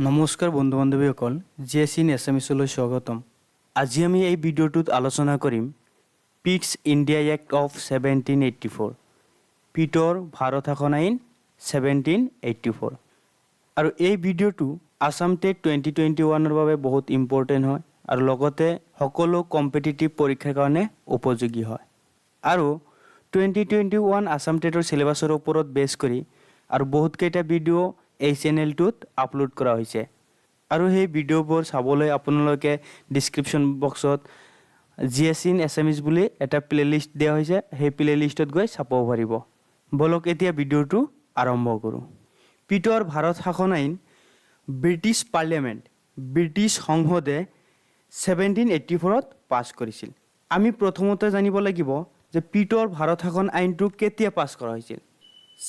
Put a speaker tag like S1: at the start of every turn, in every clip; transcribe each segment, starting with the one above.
S1: নমস্কাৰ বন্ধু বান্ধৱীসকল, GS in এছামিছলৈ স্বাগতম। আজি আমি এই ভিডিঅ'টোত আলোচনা কৰিম পিটছ ইণ্ডিয়া এক্ট অফ 1784, পিটৰ ভাৰত শাসন আইন 1784। আৰু এই ভিডিঅ'টো আসাম টেট 2021ৰ বাবে বহুত ইম্পৰ্টেণ্ট হয় আৰু লগতে সকলো কম্পিটিটিভ পৰীক্ষাৰ কাৰণে উপযোগী হয়। আৰু 2021 আসাম টেটৰ চিলেবাছৰ ওপৰত বেছ কৰি আৰু বহুতকেইটা ভিডিঅ' এই চেনেলটোত আপলোড কৰা হৈছে। আৰু সেই ভিডিঅ'বোৰ চাবলৈ আপোনালোকে ডিছক্ৰিপশ্যন বক্সত জিএছ ইন এছামিছ বুলি এটা প্লেলিষ্ট দিয়া হৈছে, সেই প্লেলিষ্টত গৈ চাব পাৰিব। বলক এতিয়া ভিডিঅ'টো আৰম্ভ কৰোঁ। পিটৰ ভাৰত শাসন আইন ব্ৰিটিছ পাৰ্লিয়ামেণ্ট, ব্ৰিটিছ সংসদে 1784ত পাছ কৰিছিল। আমি প্ৰথমতে জানিব লাগিব যে পিটৰ ভাৰত শাসন আইনটো কেতিয়া পাছ কৰা হৈছিল।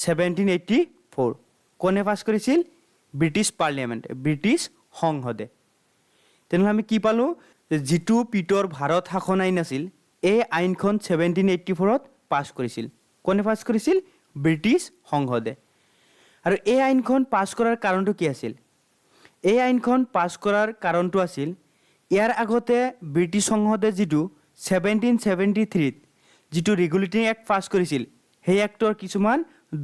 S1: 1784 কোনে পাছ কৰিছিল? ব্ৰিটিছ পাৰ্লিয়ামেণ্ট, ব্ৰিটিছ সংসদে। তেনেহ'লে আমি কি পালোঁ যে যিটো পিটৰ ভাৰত শাসন আইন আছিল, এই আইনখন 1784ত পাছ কৰিছিল। কোনে পাছ কৰিছিল? ব্ৰিটিছ সংসদে। আৰু এই আইনখন পাছ কৰাৰ কাৰণটো কি আছিল? এই আইনখন পাছ কৰাৰ কাৰণটো আছিল ইয়াৰ আগতে ব্ৰিটিছ সংসদে যিটো 1773ত যিটো ৰেগুলেটিং এক্ট পাছ কৰিছিল, সেই এক্টৰ কিছুমান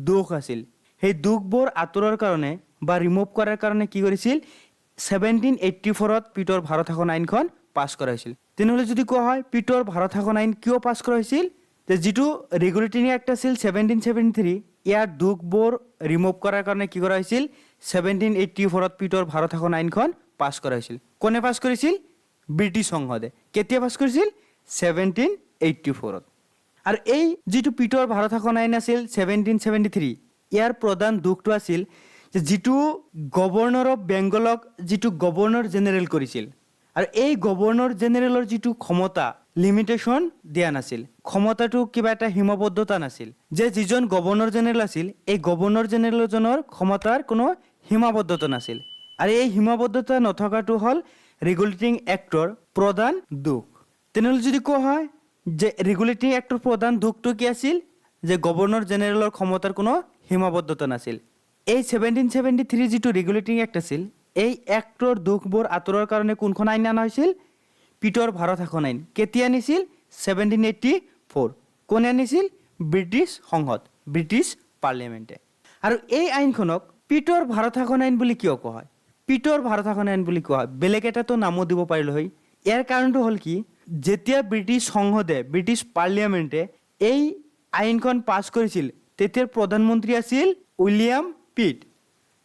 S1: দোষ আছিল। সেই দোষবোৰ আঁতৰৰ কাৰণে বা ৰিমুভ কৰাৰ কাৰণে কি কৰিছিল? 1784ত পিটৰ ভাৰত শাসন আইনখন পাছ কৰা হৈছিল। তেনেহ'লে যদি কোৱা হয় পিটৰ ভাৰত শাসন আইন কিয় পাছ কৰা হৈছিল, যে যিটো ৰেগুলেটিং এক্ট আছিল 1773, ইয়াৰ দোষবোৰ ৰিমুভ কৰাৰ কাৰণে কি কৰা হৈছিল? 1784ত পিটৰ ভাৰত শাসন আইনখন পাছ কৰা হৈছিল। কোনে পাছ কৰিছিল? ব্ৰিটিছ সংসদে। কেতিয়া পাছ কৰিছিল? 1784ত। আৰু এই যিটো পিটৰ ভাৰত শাসন আইন আছিল 1773, ইয়াৰ প্ৰধান দোষটো আছিল যে যিটো গভৰ্ণৰ অফ বেংগলক যিটো গভৰ্ণৰ জেনেৰেল কৰিছিল, আৰু এই গভৰ্ণৰ জেনেৰেলৰ যিটো ক্ষমতা লিমিটেশ্যন দিয়া নাছিল, ক্ষমতাটো কিবা এটা সীমাবদ্ধতা নাছিল, যে যিজন গভৰ্ণৰ জেনেৰেল আছিল এই গভৰ্ণৰ জেনেৰেলজনৰ ক্ষমতাৰ কোনো সীমাবদ্ধতা নাছিল। আৰু এই সীমাবদ্ধতা নথকাটো হ'ল ৰেগুলেটিং এক্টৰ প্ৰধান দোষ। তেনেহ'লে যদি কোৱা হয় যে ৰেগুলেটিং এক্টৰ প্ৰধান দোষটো কি আছিল? যে গভৰ্ণৰ জেনেৰেলৰ ক্ষমতাৰ কোনো সীমাবদ্ধতা নাছিল। এই 1773 যিটো ৰেগুলেটিং এক্ট আছিল, এই এক্টৰ দোষবোৰ আঁতৰৰ কাৰণে কোনখন আইন অনা হৈছিল? পিটৰ ভাৰত শাসন আইন। কেতিয়া আনিছিল? 1784। কোনে আনিছিল? ব্ৰিটিছ সংসদ, ব্ৰিটিছ পাৰ্লিয়ামেণ্টে। আৰু এই আইনখনক পিটৰ ভাৰত শাসন আইন বুলি কিয় কোৱা হয়? পিটৰ ভাৰত শাসন আইন বুলি কোৱা হয়, বেলেগ এটাতো নামো দিব পাৰিলোঁ হয়। ইয়াৰ কাৰণটো হ'ল কি, যেতিয়া ব্ৰিটিছ সংসদে, ব্ৰিটিছ পাৰ্লিয়ামেণ্টে এই আইনখন পাছ কৰিছিল, তেতিয়াৰ প্ৰধানমন্ত্ৰী আছিল উইলিয়াম পিট।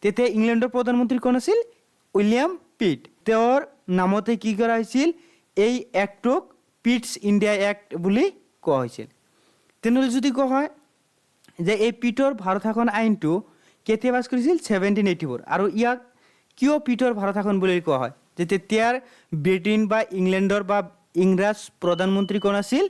S1: তেতিয়া ইংলেণ্ডৰ প্ৰধানমন্ত্ৰী কোন আছিল? উইলিয়াম পিট। তেওঁৰ নামতে কি কৰা হৈছিল? এই এক্টটোক পিটছ ইণ্ডিয়া এক্ট বুলি কোৱা হৈছিল। তেনেহ'লে যদি কোৱা হয় যে এই পিটৰ ভাৰত শাসন আইনটো কেতিয়া পাছ কৰিছিল? 1784। আৰু ইয়াক কিয় পিটৰ ভাৰত শাসন বুলি কোৱা হয়? যে তেতিয়াৰ ব্ৰিটেইন বা ইংলেণ্ডৰ বা ইংৰাজ প্ৰধানমন্ত্ৰী কোন আছিল?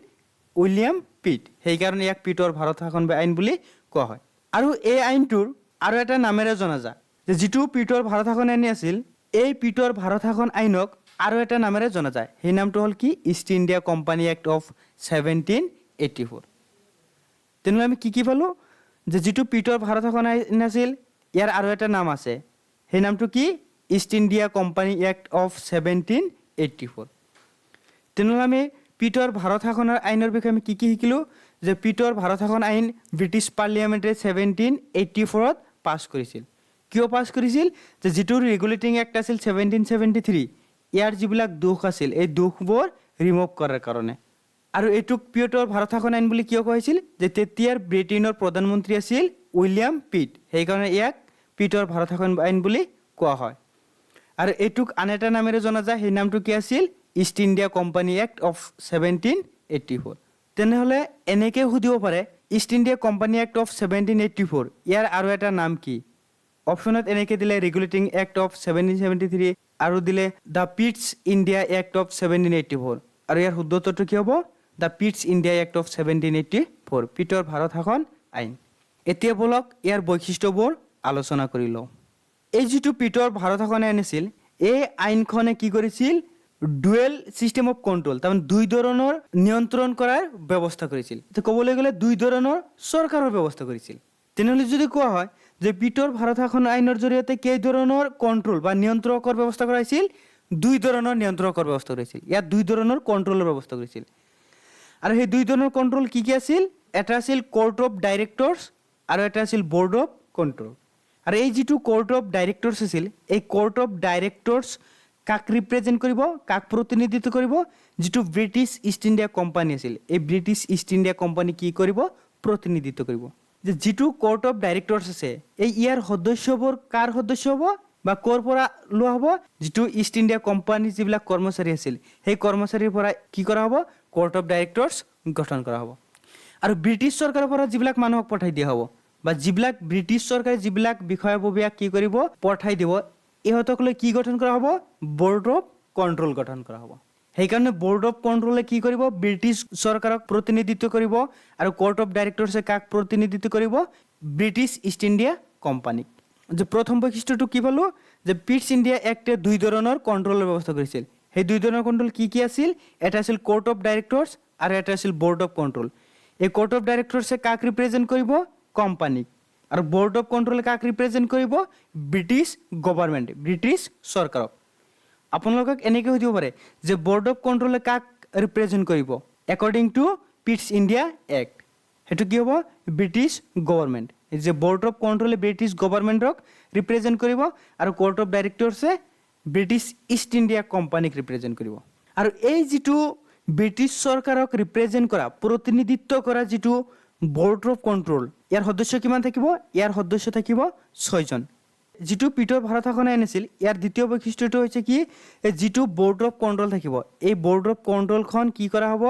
S1: উইলিয়াম পিট। সেইকাৰণে ইয়াক পিটৰ ভাৰত শাসন আইন বুলি কোৱা হয়। আৰু এই আইনটোৰ আৰু এটা নামেৰে জনা যায়, যে যিটো পিটৰ ভাৰত শাসন আইন আছিল, এই পিটৰ ভাৰত শাসন আইনক আৰু এটা নামেৰে জনা যায়। সেই নামটো হ'ল কি? East India company act of 1784। তেনেহ'লে আমি কি পালোঁ? যে যিটো পিটৰ ভাৰত শাসন আইন আছিল, ইয়াৰ আৰু এটা নাম আছে। সেই নামটো কি? East India company act of 1784। তেনেহ'লে আমি পিটৰ ভাৰত শাসনৰ আইনৰ বিষয়ে আমি কি শিকিলোঁ? যে পিটৰ ভাৰত শাসন আইন ব্ৰিটিছ পাৰ্লিয়ামেণ্টে 1784ত পাছ কৰিছিল। কিয় পাছ কৰিছিল? যে যিটো ৰেগুলেটিং এক্ট আছিল 1773, ইয়াৰ যিবিলাক দোষ আছিল, এই দোষবোৰ ৰিমুভ কৰাৰ কাৰণে। আৰু এইটোক পিটৰ ভাৰত শাসন আইন বুলি কিয় কোৱা হৈছিল? যে তেতিয়াৰ ব্ৰিটেইনৰ প্ৰধানমন্ত্ৰী আছিল উইলিয়াম পিট। সেইকাৰণে ইয়াক পিটৰ ভাৰত শাসন আইন বুলি কোৱা হয়। আৰু এইটোক আন এটা নামেৰে জনা যায়, সেই নামটো কি আছিল? East India company act of 1784। তেনেহ'লে এনেকৈ সুধিব পাৰে, east India company act of 1784, ইয়াৰ আৰু এটা নাম কি? অপশ্যনত এনেকৈ দিলে ৰেগুলেটিং এক্ট অফ 1773, আৰু দিলে the Pitt's India act of 1784। আৰু ইয়াৰ শুদ্ধ উত্তৰটো কি হ'ব? The Pitt's India act of 1784, পিটৰ ভাৰত শাসন আইন। এতিয়া বলক ইয়াৰ বৈশিষ্ট্যবোৰ আলোচনা কৰি লওঁ। এই যিটো পিটৰ ভাৰত শাসন আইন আছিল, এই আইনখনে কি কৰিছিল? ডুৱেল ছিষ্টেম অফ কণ্ট্ৰল, তাৰমানে দুই ধৰণৰ নিয়ন্ত্ৰণ কৰাৰ ব্যৱস্থা কৰিছিল। ক'বলৈ গ'লে দুই ধৰণৰ চৰকাৰৰ ব্যৱস্থা কৰিছিল। তেনেহ'লে যদি কোৱা হয় যে পিটৰ ভাৰত শাসন আইনৰ জৰিয়তে কেই ধৰণৰ কণ্ট্ৰোল বা নিয়ন্ত্ৰকৰ ব্যৱস্থা কৰা হৈছিল? 2 ধৰণৰ নিয়ন্ত্ৰকৰ ব্যৱস্থা কৰিছিল। ইয়াত 2 ধৰণৰ কণ্ট্ৰোলৰ ব্যৱস্থা কৰিছিল। আৰু সেই 2 ধৰণৰ কণ্ট্ৰোল কি আছিল? এটা আছিল কোৰ্ট অফ ডাইৰেক্টৰ্ছ আৰু এটা আছিল বৰ্ড অফ কণ্ট্ৰোল। আৰু এই যিটো কোৰ্ট অফ ডাইৰেক্টৰ্ছ আছিল, এই কোৰ্ট অফ ডাইৰেক্টৰ্ছ কাক ৰিপ্ৰেজেণ্ট কৰিব, কাক প্ৰতিনিধিত্ব কৰিব? যিটো ব্ৰিটিছ ইষ্ট ইণ্ডিয়া কোম্পানী আছিল, এই ব্ৰিটিছ ইষ্ট ইণ্ডিয়া কোম্পানী কি কৰিব? প্ৰতিনিধিত্ব কৰিব। যে যিটো কোৰ্ট অফ ডাইৰেক্টৰ্ছ আছে, এই ইয়াৰ সদস্যবোৰ কাৰ সদস্য হ'ব বা ক'ৰ পৰা লোৱা হ'ব? যিটো ইষ্ট ইণ্ডিয়া কোম্পানীৰ যিবিলাক কৰ্মচাৰী আছিল, সেই কৰ্মচাৰীৰ পৰা কি কৰা হ'ব? কোৰ্ট অফ ডাইৰেক্টৰ্ছ গঠন কৰা হ'ব। আৰু ব্ৰিটিছ চৰকাৰৰ পৰা যিবিলাক মানুহক পঠাই দিয়া হ'ব বা যিবিলাক ব্ৰিটিছ চৰকাৰে যিবিলাক বিষয়ববীয়াক কি কৰিব? পঠাই দিব, ইহঁতক লৈ কি গঠন কৰা হ'ব? বৰ্ড অফ কণ্ট্ৰোল গঠন কৰা হ'ব। সেইকাৰণে বৰ্ড অফ কণ্ট্ৰোলে কি কৰিব? ব্ৰিটিছ চৰকাৰক প্ৰতিনিধিত্ব কৰিব। আৰু কোৰ্ট অফ ডাইৰেক্টৰ্ছে কাক প্ৰতিনিধিত্ব কৰিব? ব্ৰিটিছ ইষ্ট ইণ্ডিয়া কোম্পানীক। যে প্ৰথম বৈশিষ্ট্যটো কি পালোঁ? যে পিটছ ইণ্ডিয়া এক্টে 2 ধৰণৰ কণ্ট্ৰোলৰ ব্যৱস্থা কৰিছিল। সেই 2 ধৰণৰ কণ্ট্ৰোল কি কি আছিল? এটা আছিল কোৰ্ট অফ ডাইৰেক্টৰ্ছ আৰু এটা আছিল বৰ্ড অফ কণ্ট্ৰোল। এই কোৰ্ট অফ ডাইৰেক্টৰ্ছে কাক ৰিপ্ৰেজেণ্ট কৰিব? কোম্পানীক। আৰু বৰ্ড অফ কণ্ট্ৰোলে কাক ৰিপ্ৰেজেণ্ট কৰিব? ব্ৰিটিছ গভৰ্ণমেণ্ট, ব্ৰিটিছ চৰকাৰক। আপোনালোকক এনেকৈ সুধিব পাৰে যে বৰ্ড অফ কণ্ট্ৰোলে কাক ৰিপ্ৰেজেণ্ট কৰিব? According to Pitt's India act, সেইটো কি হ'ব? British government. যে বৰ্ড অফ কণ্ট্ৰোলে ব্ৰিটিছ গভৰ্ণমেণ্টক ৰিপ্ৰেজেণ্ট কৰিব আৰু কোৰ্ট অফ ডাইৰেক্টৰ্ছে ব্ৰিটিছ ইষ্ট ইণ্ডিয়া কোম্পানীক ৰিপ্ৰেজেণ্ট কৰিব। আৰু এই যিটো ব্ৰিটিছ চৰকাৰক ৰিপ্ৰেজেণ্ট কৰা, প্ৰতিনিধিত্ব কৰা যিটো বৰ্ড অফ কণ্ট্ৰোল, ইয়াৰ সদস্য কিমান থাকিব? ইয়াৰ সদস্য থাকিব 6 জন। যিটো পিটৰ ভাৰত শাসন আইন আছিল, ইয়াৰ দ্বিতীয় বৈশিষ্ট্যটো হৈছে কি? যিটো বৰ্ড অফ কণ্ট্ৰোল থাকিব, এই বৰ্ড অফ কণ্ট্ৰোলখন কি কৰা হ'ব?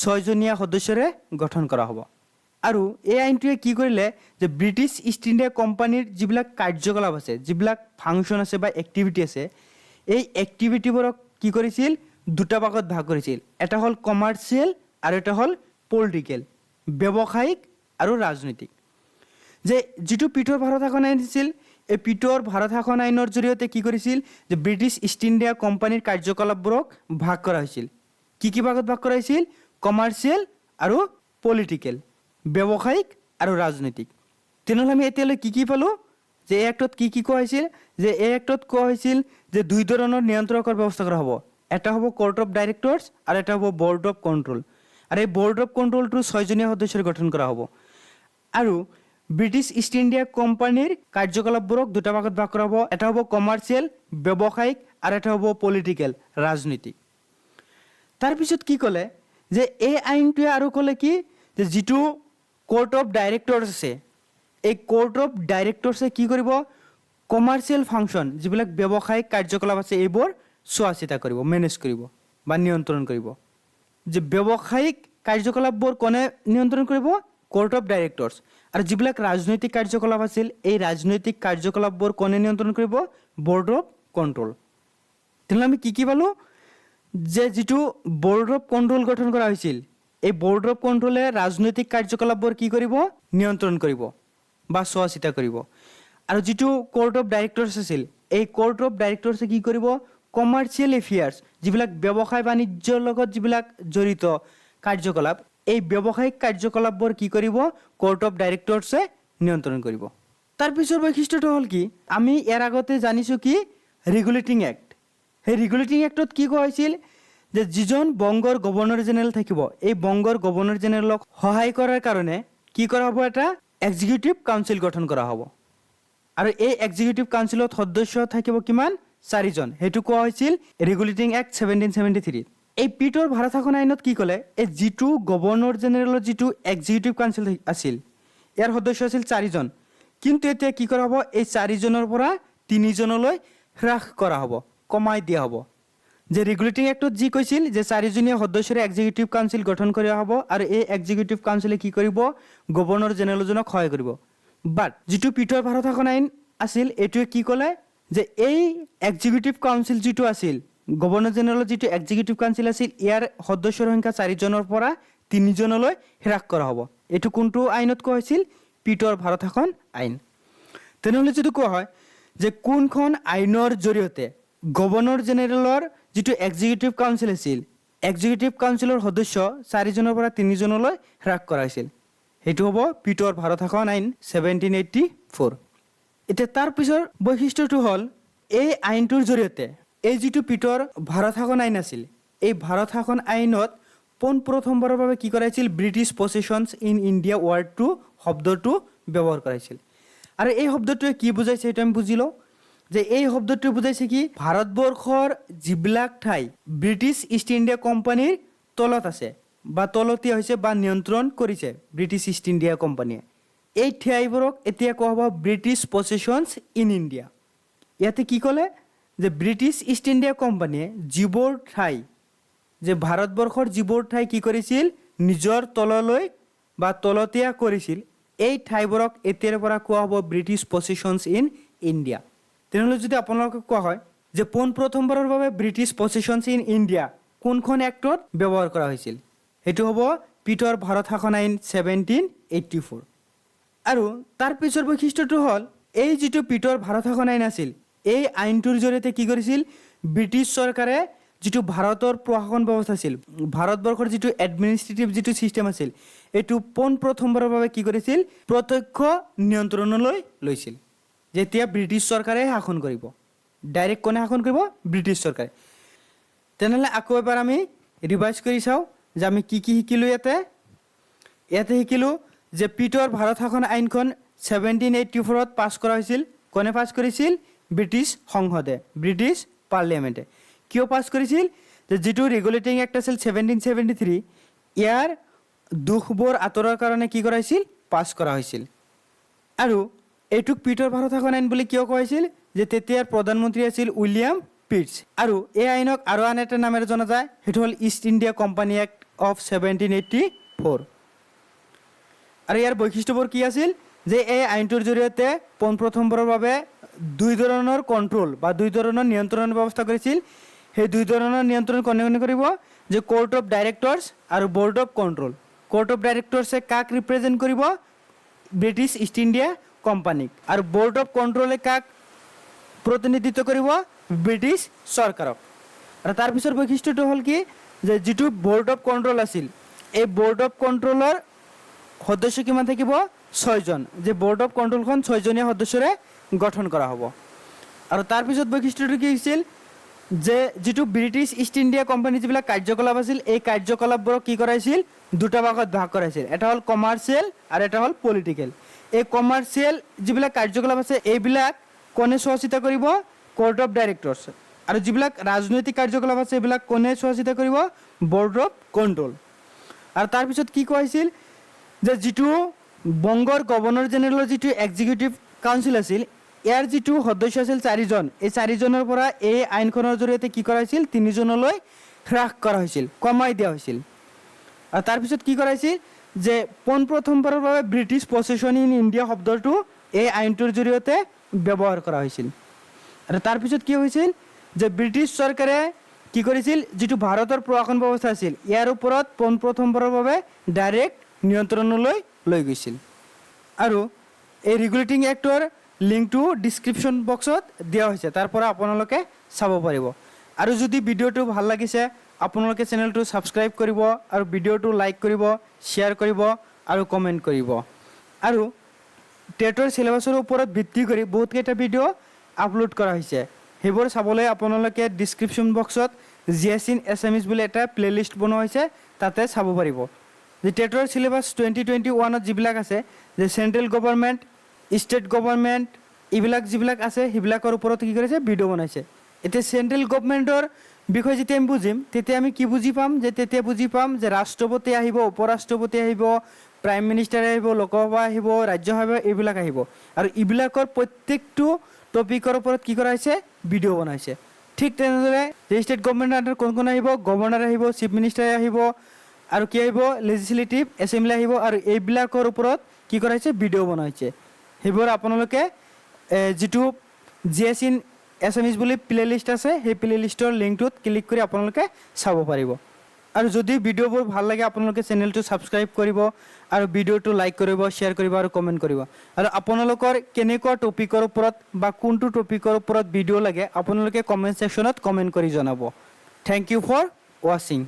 S1: 6 জনীয়া সদস্যৰে গঠন কৰা হ'ব। আৰু এই আইনটোৱে কি কৰিলে? যে ব্ৰিটিছ ইষ্ট ইণ্ডিয়া কোম্পানীৰ যিবিলাক কাৰ্যকলাপ আছে, যিবিলাক ফাংচন আছে বা এক্টিভিটি আছে, এই এক্টিভিটিবোৰক কি কৰিছিল? 2টা ভাগত ভাগ কৰিছিল। এটা হ'ল কমাৰ্চিয়েল আৰু এটা হ'ল পলিটিকেল, ব্যৱসায়িক আৰু ৰাজনৈতিক। যে যিটো পিটৰ ভাৰত শাসন আইন আছিল, এই পিটৰ ভাৰত শাসন আইনৰ জৰিয়তে কি কৰিছিল? যে ব্ৰিটিছ ইষ্ট ইণ্ডিয়া কোম্পানীৰ কাৰ্যকলাপবোৰক ভাগ কৰা হৈছিল। কি কি ভাগত ভাগ কৰা হৈছিল? কমাৰ্চিয়েল আৰু পলিটিকেল, ব্যৱসায়িক আৰু ৰাজনৈতিক। তেনেহ'লে আমি এতিয়ালৈ কি কি পালোঁ? যে এই এক্টত কি কি কোৱা হৈছিল? যে এই এক্টত কোৱা হৈছিল যে 2 ধৰণৰ নিয়ন্ত্ৰকৰ ব্যৱস্থা কৰা হ'ব। এটা হ'ব কোৰ্ট অফ ডাইৰেক্টৰ্ছ আৰু এটা হ'ব বৰ্ড অফ কণ্ট্ৰোল। আৰু এই বৰ্ড অফ কণ্ট্ৰোলটো 6 জনীয়া সদস্যৰে গঠন কৰা হ'ব। আৰু ব্ৰিটিছ ইষ্ট ইণ্ডিয়া কোম্পানীৰ কাৰ্যকলাপবোৰক 2টা ভাগত ভাগ কৰা হ'ব। এটা হ'ব কমাৰ্চিয়েল, ব্যৱসায়িক, আৰু এটা হ'ব পলিটিকেল, ৰাজনৈতিক। তাৰপিছত কি ক'লে? যে এই আইনটোৱে আৰু ক'লে কি? যে যিটো কোৰ্ট অফ ডাইৰেক্টৰ্ছ আছে, এই কোৰ্ট অফ ডাইৰেক্টৰ্ছে কি কৰিব? কমাৰ্চিয়েল ফাংচন, যিবিলাক ব্যৱসায়িক কাৰ্যকলাপ আছে, এইবোৰ চোৱা চিতা কৰিব, মেনেজ কৰিব বা নিয়ন্ত্ৰণ কৰিব। যে ব্যৱসায়িক কাৰ্যকলাপবোৰ কোনে নিয়ন্ত্ৰণ কৰিব? Court of directors. আৰু যিবিলাক ৰাজনৈতিক কাৰ্যকলাপ আছিল, এই ৰাজনৈতিক কাৰ্যকলাপবোৰ কোনে নিয়ন্ত্ৰণ কৰিব? Board of control. তেনেহ'লে আমি কি কি পালোঁ? যে যিটো বৰ্ড অফ কণ্ট্ৰোল গঠন কৰা হৈছিল, এই বৰ্ড অফ কণ্ট্ৰোলে ৰাজনৈতিক কাৰ্যকলাপবোৰ কি কৰিব? নিয়ন্ত্ৰণ কৰিব বা চোৱা চিতা কৰিব। আৰু যিটো কোৰ্ট অফ ডাইৰেক্টৰ্ছ আছিল, এই কোৰ্ট অফ ডাইৰেক্টৰ্ছে কি কৰিব? কমাৰ্চিয়েল এফেয়াৰ্ছ, যিবিলাক ব্যৱসায় বাণিজ্যৰ লগত যিবিলাক জড়িত কাৰ্যকলাপ, এই ব্যৱসায়িক কাৰ্যকলাপবোৰ কি কৰিব? কোৰ্ট অফ ডাইৰেক্টৰ্ছে নিয়ন্ত্ৰণ কৰিব। তাৰপিছৰ বৈশিষ্ট্যটো হ'ল কি? আমি ইয়াৰ আগতে জানিছোঁ কি? Regulating act. সেই ৰেগুলেটিং এক্টত কি কোৱা হৈছিল? যে যিজন বংগৰ গভৰ্ণৰ জেনেৰেল থাকিব, এই বংগৰ গভৰ্ণৰ জেনেৰেলক সহায় কৰাৰ কাৰণে কি কৰা হ'ব? এটা এক্সিকিউটিভ কাউন্সিল গঠন কৰা হ'ব। আৰু এই এক্সিকিউটিভ কাউন্সিলত সদস্য থাকিব কিমান? 4 জন। সেইটো কোৱা হৈছিল ৰেগুলেটিং এক্ট 1773। এই পিটৰ ভাৰত শাসন আইনত কি ক'লে? এই যিটো গভৰ্ণৰ জেনেৰেলৰ যিটো এক্সিকিউটিভ কাউন্সিল আছিল, ইয়াৰ সদস্য আছিল 4 জন। কিন্তু এতিয়া কি কৰা হ'ব? এই 4 জনৰ পৰা 3 জনলৈ হ্ৰাস কৰা হ'ব, কমাই দিয়া হ'ব। যে ৰেগুলেটিং এক্টত যি কৈছিল যে 4 জনীয়া সদস্যৰে এক্সিকিউটিভ কাউন্সিল গঠন কৰা হ'ব আৰু এই এক্সিকিউটিভ কাউন্সিলে কি কৰিব? গভৰ্ণৰ জেনেৰেলজনক সহায় কৰিব। বাট যিটো পিটৰ ভাৰত শাসন আইন আছিল, এইটোৱে কি ক'লে? যে এই এক্সিকিউটিভ কাউন্সিল যিটো আছিল, গভৰ্ণৰ জেনেৰেলৰ যিটো এক্সিকিউটিভ কাউন্সিল আছিল, ইয়াৰ সদস্যৰ সংখ্যা 4 জনৰ পৰা 3 জনলৈ হ্ৰাস কৰা হ'ব। এইটো কোনটো আইনত কোৱা হৈছিল? পিটৰ ভাৰত শাসন আইন। তেনেহ'লে যদি কোৱা হয় যে কোনখন আইনৰ জৰিয়তে গভৰ্ণৰ জেনেৰেলৰ যিটো এক্সিকিউটিভ কাউন্সিল আছিল, এক্সিকিউটিভ কাউন্সিলৰ সদস্য 4 জনৰ পৰা 3 জনলৈ হ্ৰাস কৰা হৈছিল, সেইটো হ'ব পিটৰ ভাৰত শাসন আইন 1784। এতিয়া তাৰ পিছৰ বৈশিষ্ট্যটো হ'ল এই আইনটোৰ জৰিয়তে এই যিটো পিটৰ ভাৰত শাসন আইন আছিল, এই ভাৰত শাসন আইনত পোনপ্ৰথমবাৰৰ বাবে কি কৰাইছিল, ব্ৰিটিছ পছেশ্যনছ ইন ইণ্ডিয়া ৱাৰ্ডটো শব্দটো ব্যৱহাৰ কৰাইছিল। আৰু এই শব্দটোৱে কি বুজাইছে সেইটো আমি বুজি লওঁ যে এই শব্দটোৱে বুজাইছে কি, ভাৰতবৰ্ষৰ যিবিলাক ঠাই ব্ৰিটিছ ইষ্ট ইণ্ডিয়া কোম্পানীৰ তলত আছে বা তলতীয়া হৈছে বা নিয়ন্ত্ৰণ কৰিছে ব্ৰিটিছ ইষ্ট ইণ্ডিয়া কোম্পানীয়ে, এই ঠাইবোৰক এতিয়া কোৱা হ'ব ব্ৰিটিছ পছেশ্যনছ ইন ইণ্ডিয়া। ইয়াতে কি ক'লে যে ব্ৰিটিছ ইষ্ট ইণ্ডিয়া কোম্পানীয়ে যিবোৰ ঠাই, যে ভাৰতবৰ্ষৰ যিবোৰ ঠাই কি কৰিছিল নিজৰ তললৈ বা তলতীয়া কৰিছিল, এই ঠাইবোৰক এতিয়াৰ পৰা কোৱা হ'ব ব্ৰিটিছ পছেশ্যনছ ইন ইণ্ডিয়া। তেনেহ'লে যদি আপোনালোকক কোৱা হয় যে পোনপ্ৰথমবাৰৰ বাবে ব্ৰিটিছ পছেশ্যনছ ইন ইণ্ডিয়া কোনখন এক্টত ব্যৱহাৰ কৰা হৈছিল, সেইটো হ'ব পিটৰ ভাৰত শাসন আইন 1784। আৰু তাৰ পিছৰ বৈশিষ্ট্যটো হ'ল এই যিটো পিটৰ ভাৰত শাসন আইন আছিল, এই আইনটোৰ জৰিয়তে কি কৰিছিল, ব্ৰিটিছ চৰকাৰে যিটো ভাৰতৰ প্ৰশাসন ব্যৱস্থা আছিল, ভাৰতবৰ্ষৰ যিটো এডমিনিষ্ট্ৰেটিভ যিটো ছিষ্টেম আছিল, এইটো পোনপ্ৰথমবাৰৰ বাবে কি কৰিছিল, প্ৰত্যক্ষ নিয়ন্ত্ৰণলৈ লৈছিল। যেতিয়া ব্ৰিটিছ চৰকাৰে শাসন কৰিব, ডাইৰেক্ট কোনে শাসন কৰিব, ব্ৰিটিছ চৰকাৰে। তেনেহ'লে আকৌ এবাৰ আমি ৰিভাইজ কৰি চাওঁ যে আমি কি কি শিকিলোঁ। ইয়াতে শিকিলোঁ যে পিটৰ ভাৰত শাসন আইনখন 1784 পাছ কৰা হৈছিল। কোনে পাছ কৰিছিল, ব্ৰিটিছ সংসদে, ব্ৰিটিছ পাৰ্লিয়ামেণ্টে। কিয় পাছ কৰিছিল, যে যিটো ৰেগুলেটিং এক্ট আছিল 1773, ইয়াৰ দুখবোৰ আঁতৰাৰ কাৰণে কি কৰা হৈছিল, পাছ কৰা হৈছিল। আৰু এইটোক পিটৰ ভাৰত শাসন আইন বুলি কিয় কোৱা হৈছিল, যে তেতিয়াৰ প্ৰধানমন্ত্ৰী আছিল উইলিয়াম পিটছ। আৰু এই আইনক আৰু আন এটা নামেৰে জনা যায়, সেইটো হ'ল east India company act of 1784। আৰু ইয়াৰ বৈশিষ্ট্যবোৰ কি আছিল, যে এই আইনটোৰ জৰিয়তে পোনপ্ৰথমবাৰৰ বাবে দুই ধৰণৰ কণ্ট্ৰল বা দুই ধৰণৰ নিয়ন্ত্ৰণৰ ব্যৱস্থা কৰিছিল। সেই দুই ধৰণৰ নিয়ন্ত্ৰণ কোনে কোনে কৰিব, যে কোৰ্ট অফ ডাইৰেক্টৰ্ছ আৰু board of control. Court of ডাইৰেক্টৰ্ছে কাক ৰিপ্ৰেজেণ্ট কৰিব, ব্ৰিটিছ ইষ্ট ইণ্ডিয়া কোম্পানীক। আৰু বৰ্ড অফ কণ্ট্ৰলে কাক প্ৰতিনিধিত্ব কৰিব, ব্ৰিটিছ চৰকাৰক। আৰু তাৰপিছৰ বৈশিষ্ট্যটো হ'ল কি, যে যিটো বৰ্ড অফ কণ্ট্ৰল আছিল, এই বৰ্ড অফ কণ্ট্ৰলৰ সদস্য কিমান থাকিব, 6জন। যে বৰ্ড অফ কণ্ট্ৰলখন 6জনীয়া সদস্যৰে গঠন কৰা হ'ব। আৰু তাৰপিছত বৈশিষ্ট্যটো কি হৈছিল, যে যিটো ব্ৰিটিছ ইষ্ট ইণ্ডিয়া কোম্পানী যিবিলাক কাৰ্যকলাপ আছিল, এই কাৰ্যকলাপবোৰক কি কৰাইছিল, দুটা ভাগত ভাগ কৰাইছিল। এটা হ'ল কমাৰ্চিয়েল আৰু এটা হ'ল পলিটিকেল। এই কমাৰ্চিয়েল যিবিলাক কাৰ্যকলাপ আছে, এইবিলাক কোনে চোৱা চিতা কৰিব, কোৰ্ট অফ ডাইৰেক্টৰ্ছ। আৰু যিবিলাক ৰাজনৈতিক কাৰ্যকলাপ আছে, এইবিলাক কোনে চোৱা চিতা কৰিব, বৰ্ড অফ কণ্ট্ৰল। আৰু তাৰপিছত কি কোৱা হৈছিল, যে যিটো বংগৰ গভৰ্ণৰ জেনেৰেলৰ যিটো এক্সিকিউটিভ কাউন্সিল আছিল, ইয়াৰ যিটো সদস্য আছিল 4জন, এই 4জনৰ পৰা এই আইনখনৰ জৰিয়তে কি কৰা হৈছিল, 3জনলৈ হ্ৰাস কৰা হৈছিল, কমাই দিয়া হৈছিল। আৰু তাৰপিছত কি কৰাইছিল, যে পোনপ্ৰথমবাৰৰ বাবে ব্ৰিটিছ পছেশ্যন ইন ইণ্ডিয়া শব্দটো এই আইনটোৰ জৰিয়তে ব্যৱহাৰ কৰা হৈছিল। আৰু তাৰপিছত কি হৈছিল, যে ব্ৰিটিছ চৰকাৰে কি কৰিছিল, যিটো ভাৰতৰ প্ৰশাসন ব্যৱস্থা আছিল, ইয়াৰ ওপৰত পোনপ্ৰথমবাৰৰ বাবে ডাইৰেক্ট নিয়ন্ত্ৰণলৈ লৈ গৈছিল। আৰু এই ৰেগুলেটিং এক্টৰ লিংকটো ডিছক্ৰিপশ্যন বক্সত দিয়া হৈছে, তাৰ পৰা আপোনালোকে চাব পাৰিব। আৰু যদি ভিডিঅ'টো ভাল লাগিছে, আপোনালোকে চেনেলটো ছাবস্ক্ৰাইব কৰিব, আৰু ভিডিঅ'টো লাইক কৰিব, শ্বেয়াৰ কৰিব আৰু কমেণ্ট কৰিব। আৰু টেটৰ চিলেবাছৰ ওপৰত ভিত্তি কৰি বহুতকেইটা ভিডিঅ' আপলোড কৰা হৈছে, সেইবোৰ চাবলৈ আপোনালোকে ডিছক্ৰিপশ্যন বক্সত GS in Assamese বুলি এটা প্লেলিষ্ট বনোৱা হৈছে, তাতে চাব পাৰিব। যে টেটৰ চিলেবাছ 2021ত যিবিলাক আছে, যে চেণ্ট্ৰেল গভৰ্ণমেণ্ট, ষ্টেট গভৰ্ণমেণ্ট, এইবিলাক যিবিলাক আছে, সেইবিলাকৰ ওপৰত কি কৰিছে, ভিডিঅ' বনাইছে। এতিয়া চেণ্ট্ৰেল গভৰ্ণমেণ্টৰ বিষয়ে যেতিয়া আমি বুজিম, তেতিয়া আমি কি বুজি পাম, যে তেতিয়া বুজি পাম যে ৰাষ্ট্ৰপতি আহিব, উপৰাষ্ট্ৰপতি আহিব, প্ৰাইম মিনিষ্টাৰ আহিব, লোকসভা আহিব, ৰাজ্যসভা, এইবিলাক আহিব। আৰু এইবিলাকৰ প্ৰত্যেকটো টপিকৰ ওপৰত কি কৰা হৈছে, ভিডিঅ' বনাইছে। ঠিক তেনেদৰে যে ষ্টেট গভৰ্ণমেণ্টৰ আণ্ডাৰত কোন কোন আহিব, গভৰ্ণৰ আহিব, চিফ মিনিষ্টাৰ আহিব, আৰু কি আহিব, লেজিছলেটিভ এছেম্বলি আহিব, আৰু এইবিলাকৰ ওপৰত কি কৰা হৈছে, ভিডিঅ' বনোৱা হৈছে। সেইবোৰ আপোনালোকে যিটো GS in Assamese বুলি প্লেলিষ্ট আছে, সেই প্লেলিষ্টৰ লিংকটোত ক্লিক কৰি আপোনালোকে চাব পাৰিব। আৰু যদি ভিডিঅ'বোৰ ভাল লাগে, আপোনালোকে চেনেলটো ছাবস্ক্ৰাইব কৰিব, আৰু ভিডিঅ'টো লাইক কৰিব, শ্বেয়াৰ কৰিব আৰু কমেণ্ট কৰিব। আৰু আপোনালোকৰ কেনেকুৱা টপিকৰ ওপৰত বা কোনটো টপিকৰ ওপৰত ভিডিঅ' লাগে, আপোনালোকে কমেণ্ট ছেকশ্যনত কমেণ্ট কৰি জনাব। থেংক ইউ ফৰ ৱাচিং।